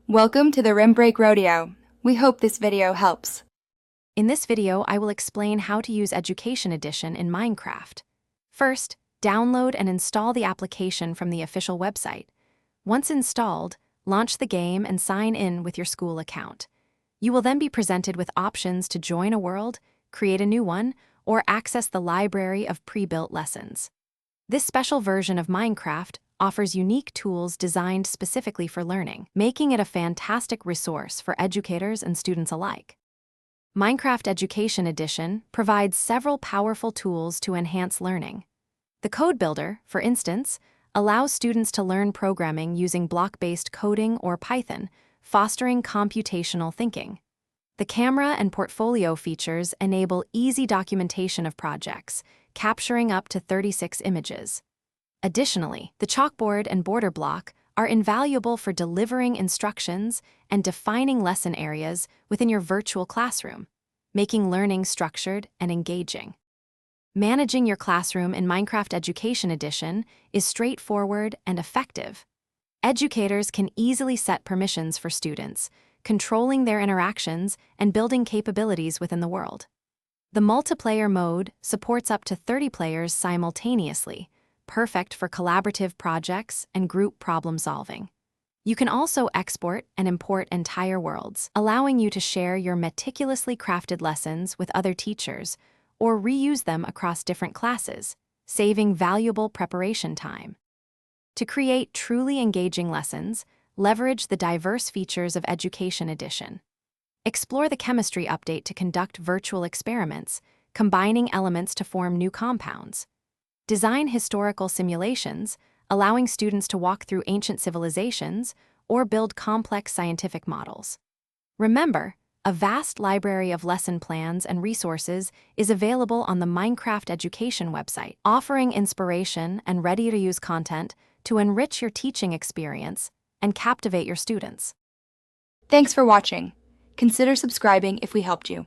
Welcome to the Rim Break Rodeo. We hope this video helps. In this video, I will explain how to use Education Edition in Minecraft. First, download and install the application from the official website. Once installed, launch the game and sign in with your school account. You will then be presented with options to join a world, create a new one, or access the library of pre-built lessons. This special version of Minecraft offers unique tools designed specifically for learning, making it a fantastic resource for educators and students alike. Minecraft Education Edition provides several powerful tools to enhance learning. The Code Builder, for instance, allows students to learn programming using block-based coding or Python, fostering computational thinking. The camera and portfolio features enable easy documentation of projects, capturing up to 36 images. Additionally, the chalkboard and border block are invaluable for delivering instructions and defining lesson areas within your virtual classroom, making learning structured and engaging. Managing your classroom in Minecraft Education Edition is straightforward and effective. Educators can easily set permissions for students, controlling their interactions and building capabilities within the world. The multiplayer mode supports up to 30 players simultaneously, perfect for collaborative projects and group problem solving. You can also export and import entire worlds, allowing you to share your meticulously crafted lessons with other teachers or reuse them across different classes, saving valuable preparation time. To create truly engaging lessons, leverage the diverse features of Education Edition. Explore the chemistry update to conduct virtual experiments, combining elements to form new compounds. Design historical simulations, allowing students to walk through ancient civilizations or build complex scientific models. Remember, a vast library of lesson plans and resources is available on the Minecraft Education website, offering inspiration and ready-to-use content to enrich your teaching experience and captivate your students. Thanks for watching. Consider subscribing if we helped you.